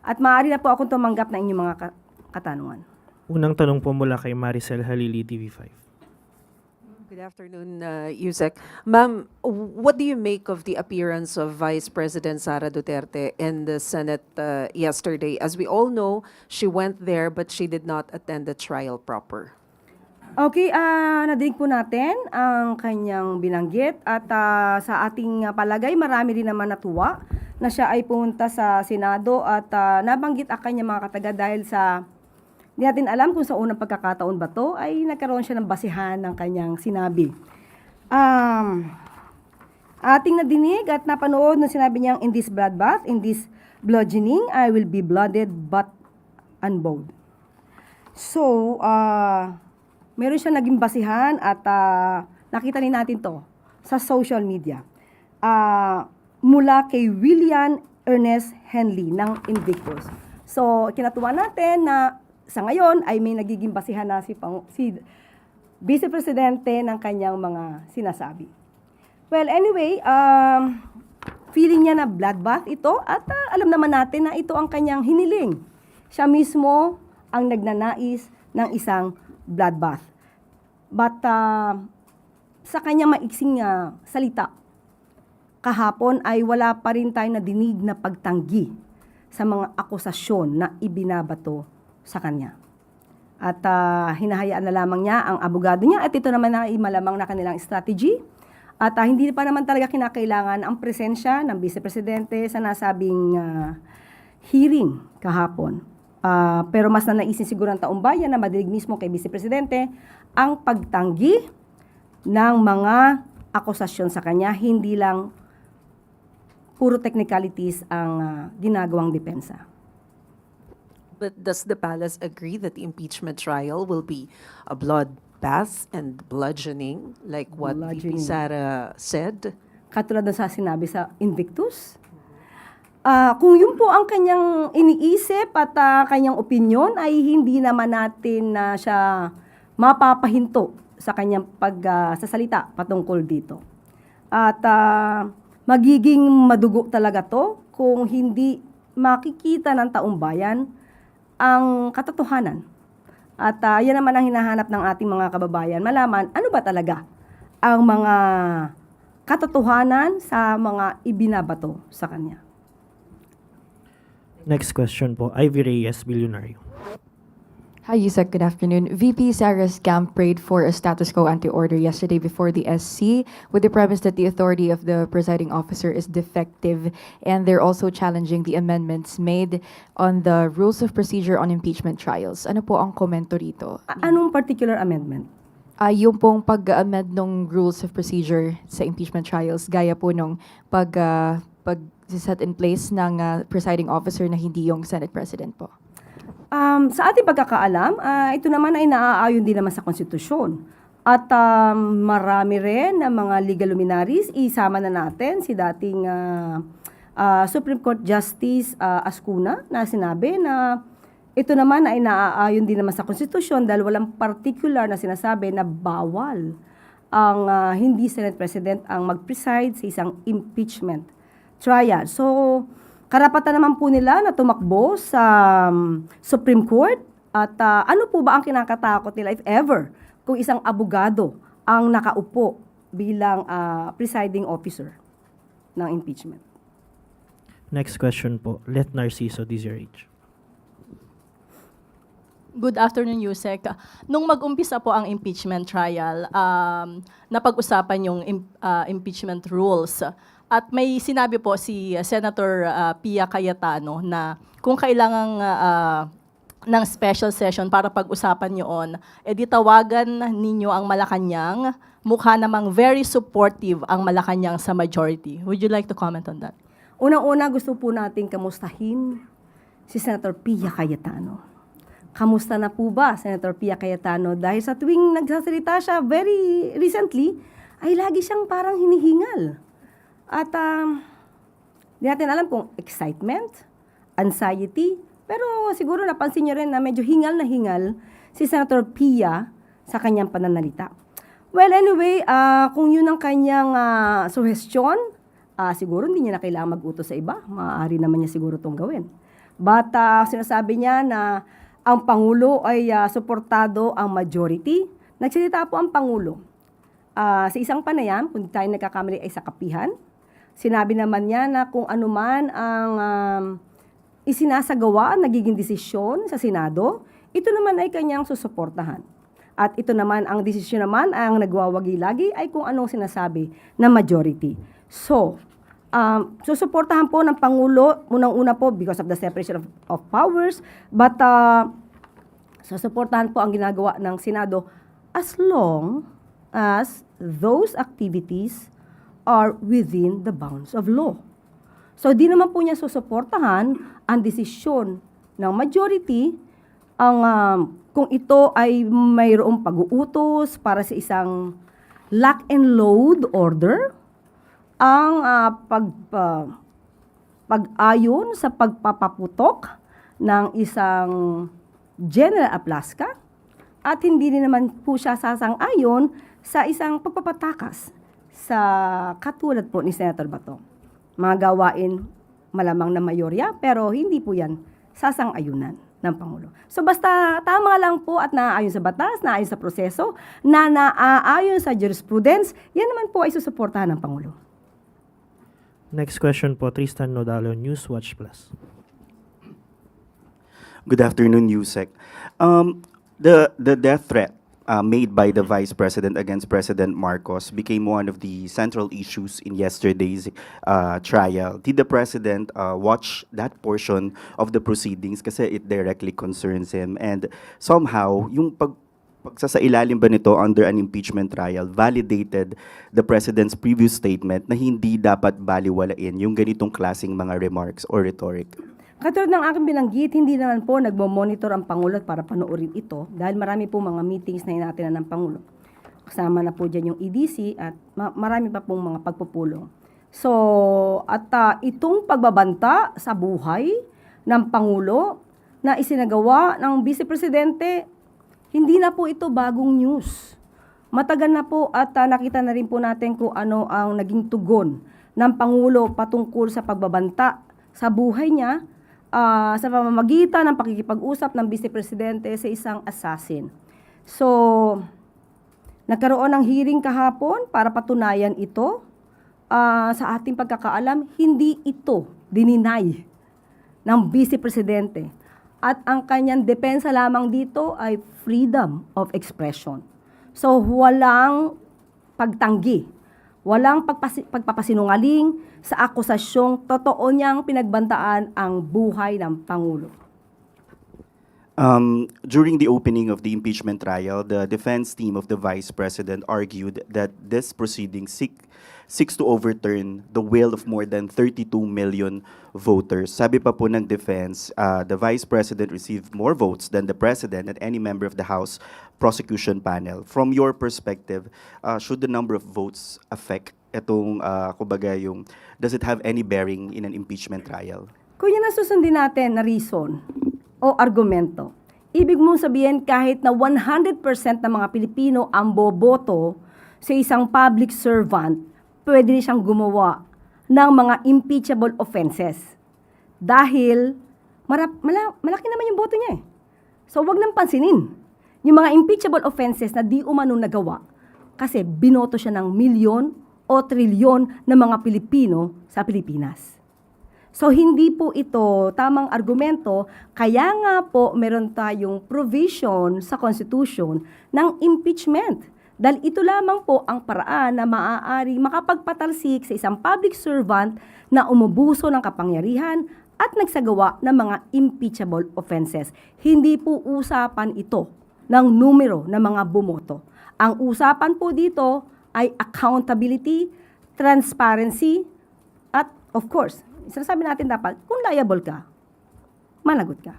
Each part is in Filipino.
At maaari na po akong tumanggap ng inyong mga katanungan. Unang tanong po mula kay Maricel Halili, TV5. Good afternoon, Yusek. Ma'am, what do you make of the appearance of Vice President Sara Duterte in the Senate yesterday? As we all know, she went there but she did not attend the trial proper. Okay, nadinig po natin ang kanyang binanggit at sa ating palagay marami rin naman natuwa na siya ay pumunta sa Senado at nabanggit ang kanyang mga kataga dahil sa hindi natin alam kung sa unang pagkakataon ba to ay nagkaroon siya ng basihan ng kanyang sinabi. Ating nadinig at napanood na sinabi niyang in this bloodbath, in this bludgeoning, I will be blooded but unbowed. So, meron siya naging basihan at nakita rin natin to sa social media. Mula kay William Ernest Henley ng Invictus. So, kinatuwa natin na sa ngayon ay may nagiging basihan na si Vice Presidente ng kanyang mga sinasabi. Well, anyway, feeling niya na bloodbath ito at alam naman natin na ito ang kanyang hiniling. Siya mismo ang nagnanais ng isang bloodbath. But sa kanyang maiksing salita, kahapon ay wala pa rin tayo nadinig na pagtanggi sa mga akusasyon na ibinabato sa kanya. At hinahayaan na lamang niya ang abogado niya at ito naman ay malamang na kanilang strategy. At hindi pa naman talaga kinakailangan ang presensya ng Vice Presidente sa nasabing hearing kahapon. Pero mas nanaisin siguro ng taong bayan na madinig mismo kay Vice Presidente ang pagtanggi ng mga akusasyon sa kanya, hindi lang puro technicalities ang ginagawang depensa. But does the palace agree that the impeachment trial will be a bloodbath and bludgeoning like what VP Sara said? Katulad na sa sinabi sa Invictus. Kung yun po ang kanyang iniisip at kanyang opinion ay hindi naman natin na siya mapapahinto sa kanyang pagsasalita patungkol dito. At magiging madugo talaga to kung hindi makikita ng taong bayan ang katotohanan. At yan naman ang hinahanap ng ating mga kababayan, malaman ano ba talaga ang mga katotohanan sa mga ibinabato sa kanya. Next question po, Ivy Reyes, Bilyonaryo. Hi, Yusek. Good afternoon. VP Sara's camp prayed for a status quo anti-order yesterday before the SC with the premise that the authority of the presiding officer is defective, and they're also challenging the amendments made on the rules of procedure on impeachment trials. Ano po ang komento rito? Anong particular amendment? Yung pong pag-amend ng rules of procedure sa impeachment trials, gaya po nung pag-set in place ng presiding officer na hindi yung Senate President po. Sa ating pagkakaalam, ito naman ay naaayon din naman sa konstitusyon. At marami rin na mga legal luminaries, isama na natin si dating Supreme Court Justice Ascuna na sinabi na ito naman ay naaayon din naman sa konstitusyon dahil walang particular na sinasabi na bawal ang hindi Senate President ang mag-preside sa isang impeachment trial. So, karapatan naman po nila na tumakbo sa Supreme Court at ano po ba ang kinakatakot nila if ever kung isang abogado ang nakaupo bilang presiding officer ng impeachment. Next question po, Let Narciso, DZRH. Good afternoon, Yusek. Nung mag-umpisa po ang impeachment trial, napag-usapan yung impeachment rules. At may sinabi po si Senator Pia Cayetano na kung kailangan ng special session para pag-usapan yun, edi tawagan ninyo ang Malacanang, mukha namang very supportive ang Malacanang sa majority. Would you like to comment on that? Unang-una gusto po natin kamustahin si Senator Pia Cayetano. Kamusta na po ba, Senator Pia Cayetano? Dahil sa tuwing nagsasalita siya very recently, ay lagi siyang parang hinihingal. At di natin alam kung excitement, anxiety, pero siguro napansin niyo rin na medyo hingal na hingal si Senator Pia sa kanyang pananalita. Well, anyway, kung yun ang kanyang suhestyon, siguro hindi niya na kailangan mag-utos sa iba. Maaari naman niya siguro itong gawin. But sinasabi niya na ang Pangulo ay suportado ang majority. Nagsalita po ang Pangulo. Sa isang panayam, kung tayo nagkakamali ay sa kapihan, sinabi naman niya na kung anuman ang isinasagawa, nagiging desisyon sa Senado, ito naman ay kanyang susuportahan. At ito naman, ang desisyon naman, ang nagwawagi lagi ay kung anong sinasabi ng majority. So, susuportahan po ng Pangulo, unang-una po because of the separation of powers, but susuportahan po ang ginagawa ng Senado as long as those activities are within the bounds of law. So, di naman po niya susuportahan ang desisyon ng majority kung ito ay mayroong pag-uutos para sa isang lock and load order, ang pag-ayon sa pagpapaputok ng isang General Aplaska, at hindi rin naman po siya sasang-ayon sa isang pagpapatakas sa katulad po ni Senator Bato. Mga gawain malamang na mayorya, pero hindi po yan sasang-ayunan ng Pangulo. So basta tama lang po at naaayon sa batas, naaayon sa proseso, na naaayon sa jurisprudence, yan naman po ay susuportahan ng Pangulo. Next question po, Tristan Nodalo, Newswatch Plus. Good afternoon, Yusek. The death threat made by the Vice President against President Marcos became one of the central issues in yesterday's trial. Did the President watch that portion of the proceedings kasi it directly concerns him? And somehow, yung pagsasailalim ba nito under an impeachment trial validated the President's previous statement na hindi dapat baliwalain yung ganitong klaseng mga remarks or rhetoric? Katulad ng aking binanggit, hindi naman po nagmo-monitor ang Pangulo para panoorin ito dahil marami po mga meetings na inatinan ng Pangulo. Kasama na po dyan yung EDC at marami pa pong mga pagpupulong. So, at itong pagbabanta sa buhay ng Pangulo na isinagawa ng Vice Presidente, hindi na po ito bagong news. Matagal na po at nakita na rin po natin kung ano ang naging tugon ng Pangulo patungkol sa pagbabanta sa buhay niya sa pamamagitan ng pakikipag-usap ng Vice Presidente sa isang assassin. So, nagkaroon ng hearing kahapon para patunayan ito. Sa ating pagkakaalam, hindi ito dininay ng Vice Presidente. At ang kanyang depensa lamang dito ay freedom of expression. So, walang pagtanggi, walang pagpapasinungaling sa akusasyong totoo niyang pinagbantaan ang buhay ng Pangulo. During the opening of the impeachment trial, the defense team of the Vice President argued that this proceeding seeks to overturn the will of more than 32 million voters. Sabi pa po ng defense, the Vice President received more votes than the President and any member of the House prosecution panel. From your perspective, should the number of votes affect itong, kumbaga yung, does it have any bearing in an impeachment trial? Kung yan ang susundin natin na reason o argumento, ibig mong sabihin kahit na 100% ng mga Pilipino ang boboto sa isang public servant, pwede rin siyang gumawa ng mga impeachable offenses. Dahil malaki naman yung boto niya eh. So wag nang pansinin yung mga impeachable offenses na di umano nagawa kasi binoto siya ng milyon o trilyon ng mga Pilipino sa Pilipinas. So hindi po ito tamang argumento, kaya nga po meron tayong provision sa Constitution ng impeachment. Dahil ito lamang po ang paraan na maaari makapagpatalsik sa isang public servant na umubuso ng kapangyarihan at nagsagawa ng mga impeachable offenses. Hindi po usapan ito ng numero ng mga bumoto. Ang usapan po dito ay accountability, transparency, at of course, sinasabi natin dapat, kung liable ka, managot ka.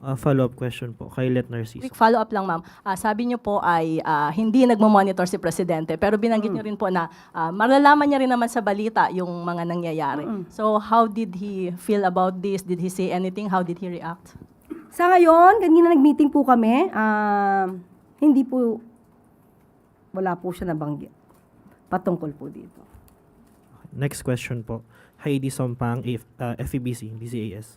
Follow-up question po, kay Let Narciso. Quick follow-up lang, ma'am. Sabi niyo po ay hindi nagmo-monitor si Presidente, pero binanggit niyo rin po na malalaman niya rin naman sa balita yung mga nangyayari. So how did he feel about this? Did he say anything? How did he react? Sa ngayon, kanina nag-meeting po kami, hindi po, wala po siya nabanggit patungkol po dito. Next question po, Heidi Sompang, FEBC, DZAS.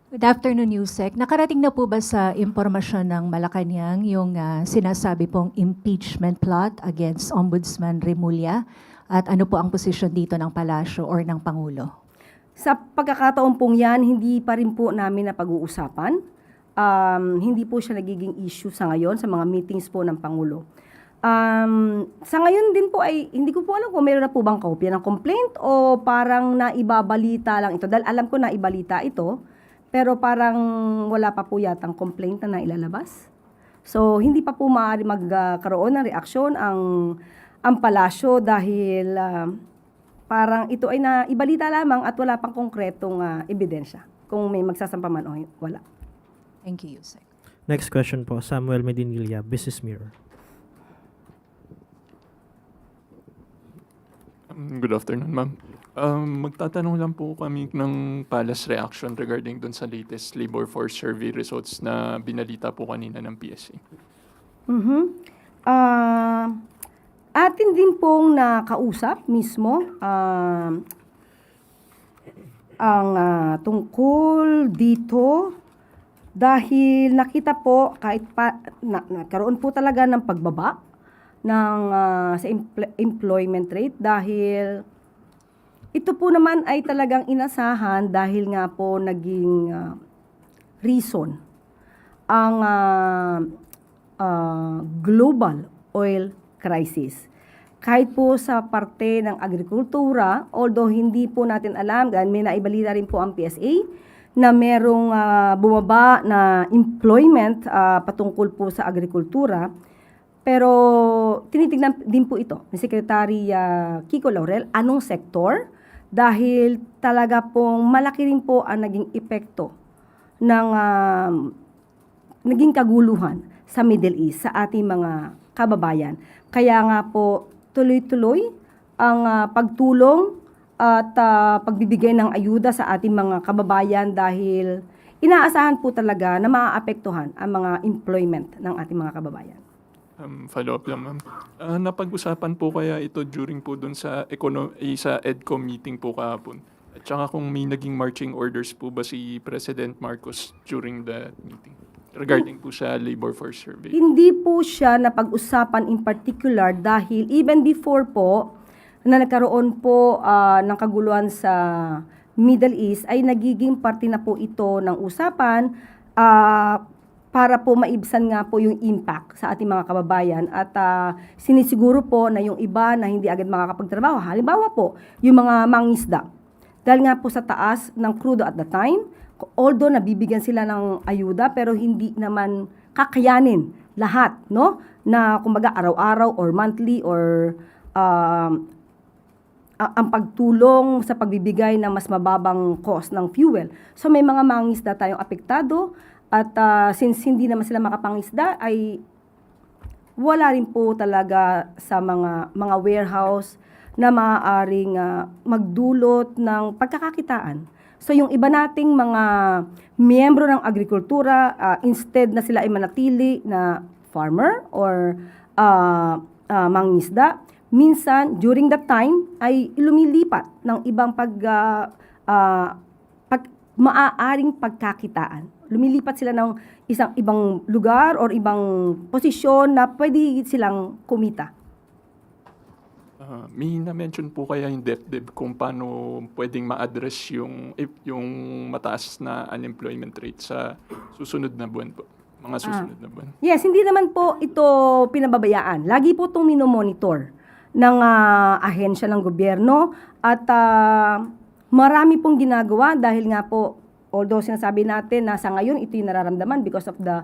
Good afternoon, Yusek. Nakarating na po ba sa impormasyon ng Malacanang yung sinasabi pong impeachment plot against Ombudsman Remulla? At ano po ang posisyon dito ng Palasyo or ng Pangulo? Sa pagkakataon pong yan, hindi pa rin po namin na pag-uusapan. Hindi po siya nagiging issue sa ngayon sa mga meetings po ng Pangulo. Sa ngayon din po ay hindi ko po alam kung meron na po bang kopya ng complaint o parang naibabalita lang ito. Dahil alam ko na ibalita ito, pero parang wala pa po yatang complaint na nailalabas. So, hindi pa po maaari magkaroon ng reaksyon ang palasyo dahil parang ito ay naibalita lamang at wala pang konkretong ebidensya kung may magsasampa man o wala. Thank you, Yusek. Next question po, Samuel Medinilla, Business Mirror. Good afternoon, ma'am. Magtatanong lang po kami ng Palace reaction regarding dun sa latest labor force survey results na binalita po kanina ng PSA. Atin din pong nakausap mismo ang tungkol dito dahil nakita po kahit pa nagkaroon po talaga ng pagbaba ng sa employment rate dahil ito po naman ay talagang inasahan dahil nga po naging reason ang global oil crisis. Kahit po sa parte ng agrikultura, although hindi po natin alam, may naibalita rin po ang PSA na merong bumaba na employment patungkol po sa agrikultura. Pero tinitignan din po ito ni Secretary Kiko Laurel, anong sektor? Dahil talaga pong malaki rin po ang naging epekto ng naging kaguluhan sa Middle East, sa ating mga kababayan. Kaya nga po tuloy-tuloy ang pagtulong at pagbibigay ng ayuda sa ating mga kababayan dahil inaasahan po talaga na maaapektuhan ang mga employment ng ating mga kababayan. Follow-up lang, ma'am. Napag-usapan po kaya ito during po dun sa sa EDCO meeting po kahapon? At saka kung may naging marching orders po ba si President Marcos during the meeting? Regarding po sa labor force survey. Hindi po siya napag-usapan in particular dahil even before po na nagkaroon po ng kaguluhan sa Middle East ay nagiging parte na po ito ng usapan para po maibsan nga po yung impact sa ating mga kababayan at sinisiguro po na yung iba na hindi agad makakapagtrabaho. Halimbawa po, yung mga mangisda. Dahil nga po sa taas ng crudo at the time, although nabibigyan sila ng ayuda pero hindi naman kakayanin lahat, no? Na kumbaga araw-araw or monthly or ang pagtulong sa pagbibigay ng mas mababang cost ng fuel. So may mga mangisda tayong apektado at since hindi naman sila makapangisda ay wala rin po talaga sa mga warehouse na maaaring magdulot ng pagkakakitaan. So yung iba nating mga miyembro ng agrikultura, instead na sila ay manatili na farmer or mangisda, minsan during that time ay lumilipat ng ibang maaaring pagkakitaan. Lumilipat sila ng isang ibang lugar or ibang posisyon na pwede silang kumita. May na-mention po kaya yung DepDep kung paano pwedeng ma-address yung mataas na unemployment rate sa susunod na buwan po? Mga susunod na buwan. Yes, hindi naman po ito pinababayaan. Lagi po itong minomonitor ng ahensya ng gobyerno at marami pong ginagawa dahil nga po, although sinasabi natin na sa ngayon ito yung nararamdaman because of the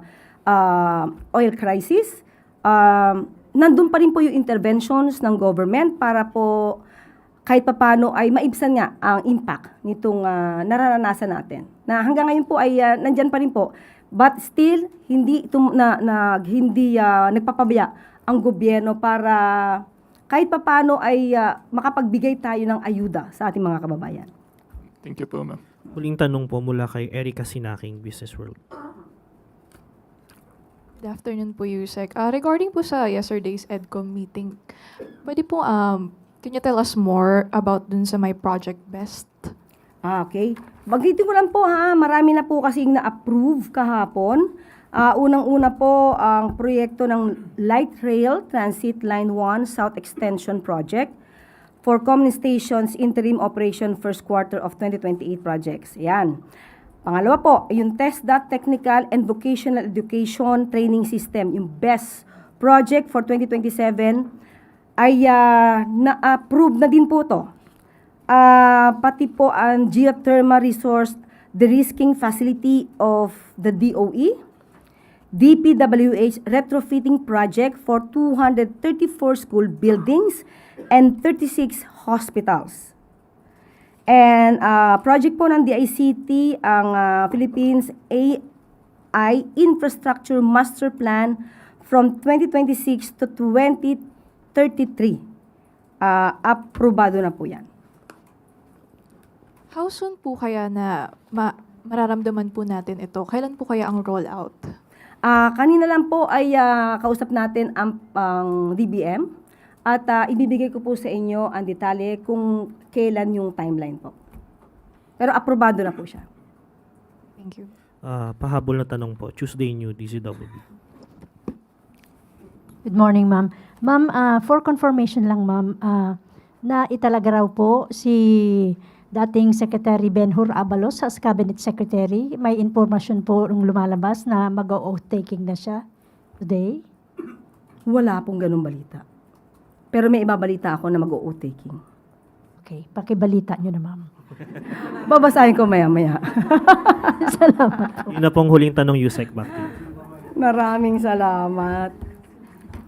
oil crisis, nandun pa rin po yung interventions ng government para po kahit papano ay maibsan nga ang impact nitong nararanasan natin. Na hanggang ngayon po ay nandyan pa rin po. But still, hindi nagpapabaya ang gobyerno para kahit papano ay makapagbigay tayo ng ayuda sa ating mga kababayan. Thank you po, ma'am. Huling tanong po mula kay Erica Sinaking, Business World. Good afternoon po, Yusek. Regarding po sa yesterday's EDCOM meeting, pwede po Can you tell us more about dun sa My Project Best? Okay. Banggitin ko lang po ha, marami na po kasing na-approve kahapon. Unang-una po ang proyekto ng Light Rail Transit Line 1 South Extension Project for Common Stations Interim Operation First Quarter of 2028 projects. Yan. Pangalawa po, yung TESDA Technical and Vocational Education Training System, yung BEST project for 2027 ay na-approve na din po to. Pati po ang Geothermal Resource De-risking Facility of the DOE, DPWH Retrofitting Project for 234 school buildings and 36 hospitals. And project po ng DICT ang Philippines AI Infrastructure Master Plan from 2026 to 2033. Aprobado na po yan. How soon po kaya na mararamdaman po natin ito? Kailan po kaya ang rollout? Kanina lang po ay kausap natin ang DBM at ibibigay ko po sa inyo ang detalye kung kailan yung timeline po. Pero aprobado na po siya. Thank you. Pahabol na tanong po. Tuesday New, DCWB. Good morning, ma'am. Ma'am, for confirmation lang, ma'am, na italaga raw po si dating Secretary Ben-Hur Abalos as Cabinet Secretary. May informasyon po nung lumalabas na mag-oath taking na siya today. Wala pong ganung balita. Pero may ibabalita ako na mag-oath taking. Okay, pakibalita nyo na, ma'am. Babasahin ko maya-maya. Salamat po. Yun na pong huling tanong, Yusek, back to you. Maraming salamat.